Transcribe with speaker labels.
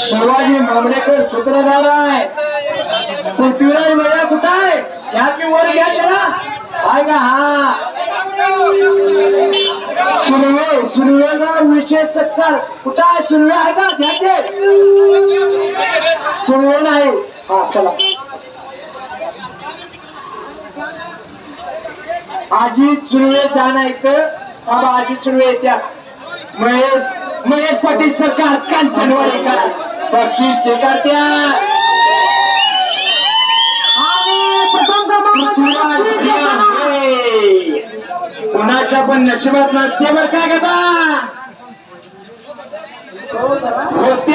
Speaker 1: शिवाजी मामलेकर सूत्रधार आहे. पृथ्वीराज भैया कुठं आहे? घ्या की वर घ्या त्याला. आहे का? हा सुर्वेला विशेष सत्कार कुठं आहे? सुर्वे आहे का? घ्या ते. सुर्वे नाही. हा चला. आजी सुर्वे जाणं इथं बाबा. आजी सुर्वे येत्या. महेश पाटील सरकार कांचनवाडीकर पक्षी स्वीकारत्या. कुणाच्या पण नशिबात नसते बरं काय का होते.